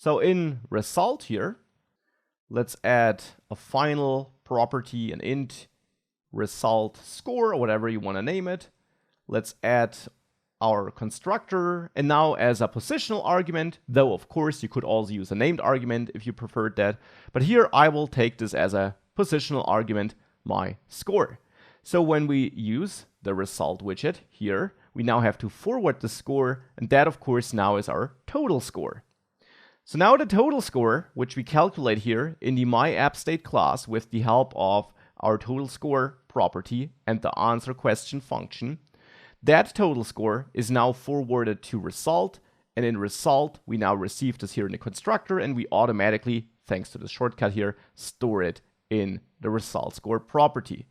So in result here, let's add a final property, an int result score, or whatever you want to name it. Let's add our constructor, and now as a positional argument, though of course you could also use a named argument if you preferred that, but here I will take this as a positional argument, my score. So when we use the result widget here, we now have to forward the score, and that of course now is our total score. So now the total score, which we calculate here in the myAppState class with the help of our total score property and the answer question function, that total score is now forwarded to result, and in result we now receive this here in the constructor, and we automatically, thanks to the shortcut here, store it in the result score property.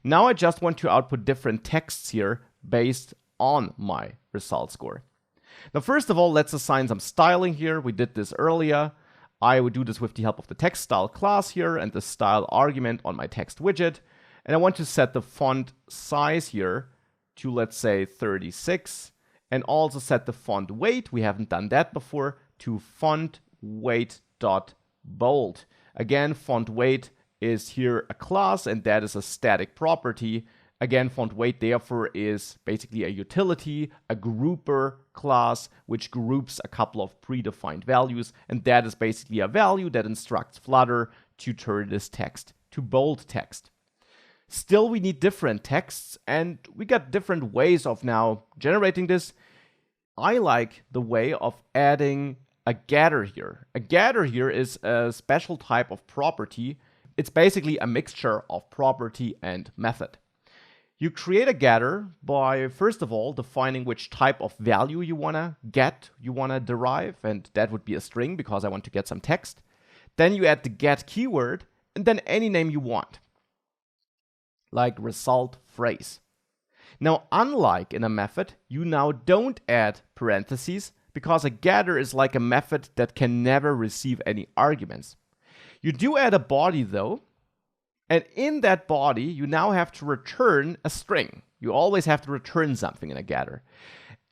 Now I just want to output different texts here based on my result score. Now first of all, let's assign some styling here. We did this earlier. I would do this with the help of the text style class here and the style argument on my text widget. And I want to set the font size here to, let's say, 36, and also set the font weight, we haven't done that before, to font weight.bold. Again, font weight is here a class, and that is a static property. Again, font weight therefore is basically a utility, a grouper class, which groups a couple of predefined values, and that is basically a value that instructs Flutter to turn this text to bold text. Still, we need different texts, and we got different ways of now generating this. I like the way of adding a getter here. A getter here is a special type of property. It's basically a mixture of property and method. You create a getter by, first of all, defining which type of value you want to get, you want to derive, and that would be a string because I want to get some text. Then you add the get keyword, and then any name you want, like result phrase. Now, unlike in a method, you now don't add parentheses because a getter is like a method that can never receive any arguments. You do add a body though, and in that body, you now have to return a string. You always have to return something in a getter.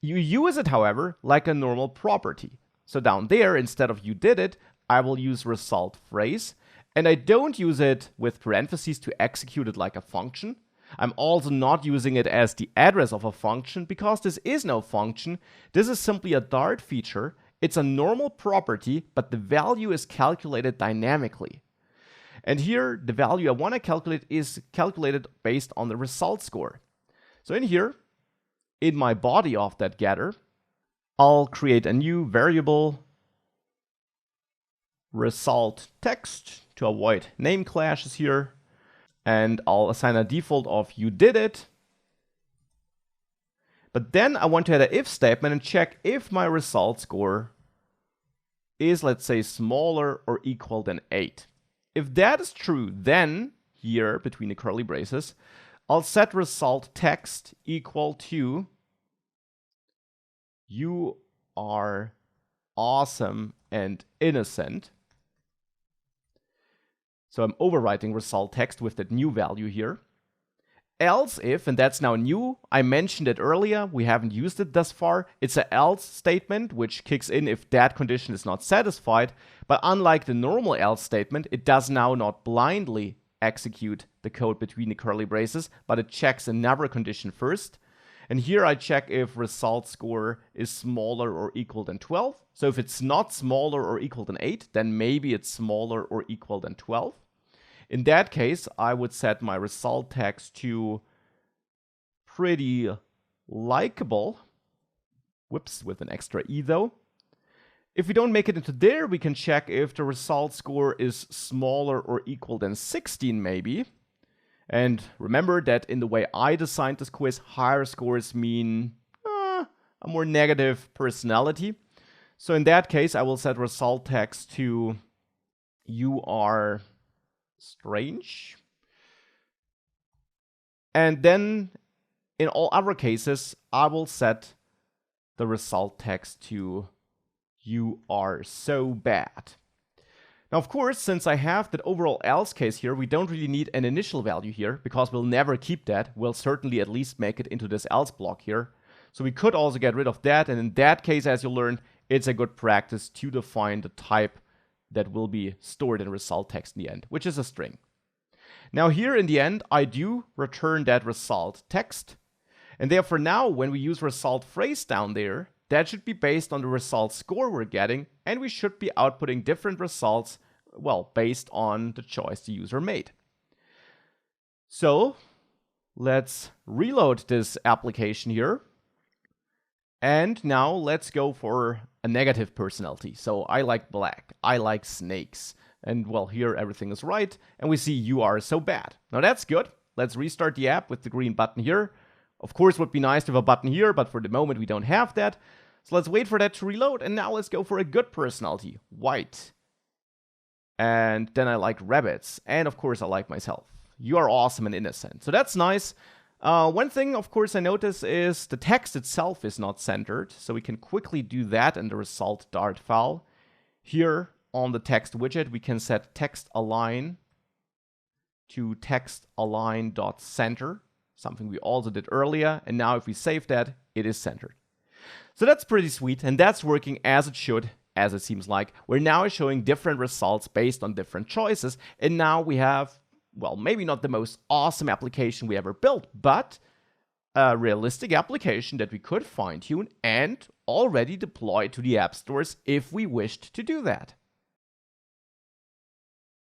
You use it, however, like a normal property. So down there, instead of you did it, I will use result phrase. And I don't use it with parentheses to execute it like a function. I'm also not using it as the address of a function because this is no function. This is simply a Dart feature. It's a normal property, but the value is calculated dynamically. And here, the value I want to calculate is calculated based on the result score. So in here, in my body of that getter, I'll create a new variable, result text, to avoid name clashes here. And I'll assign a default of you did it. But then I want to add an if statement and check if my result score is, let's say, smaller or equal than 8. If that is true, then here between the curly braces, I'll set result text equal to you are awesome and innocent. So I'm overwriting result text with that new value here. Else if, and that's now new, I mentioned it earlier, we haven't used it thus far, it's an else statement which kicks in if that condition is not satisfied, but unlike the normal else statement, it does now not blindly execute the code between the curly braces, but it checks another condition first. And here I check if result score is smaller or equal than 12. So if it's not smaller or equal than 8, then maybe it's smaller or equal than 12. In that case, I would set my result text to pretty likable. Whoops, with an extra E though. If we don't make it into there, we can check if the result score is smaller or equal than 16 maybe. And remember that in the way I designed this quiz, higher scores mean a more negative personality. So in that case, I will set result text to you are strange. And then in all other cases, I will set the result text to you are so bad. Now, of course, since I have that overall else case here, we don't really need an initial value here because we'll never keep that. We'll certainly at least make it into this else block here. So we could also get rid of that. And in that case, as you learned, it's a good practice to define the type that will be stored in result text in the end, which is a string. Now here in the end, I do return that result text. And therefore now when we use result phrase down there, that should be based on the result score we're getting, and we should be outputting different results, well, based on the choice the user made. So let's reload this application here. And now let's go for a negative personality. So I like black, I like snakes. And well, here everything is right, and we see you are so bad. Now that's good. Let's restart the app with the green button here. Of course, it would be nice to have a button here, but for the moment we don't have that. So let's wait for that to reload, and now let's go for a good personality, white. And then I like rabbits, and of course I like myself. You are awesome and innocent. So that's nice. One thing, of course, I notice is the text itself is not centered, so we can quickly do that in the result Dart file. Here on the text widget, we can set text align to text align.center, something we also did earlier, and now if we save that, it is centered. So that's pretty sweet, and that's working as it should, as it seems like. We're now showing different results based on different choices, and now we have, well, maybe not the most awesome application we ever built, but a realistic application that we could fine-tune and already deploy to the app stores if we wished to do that.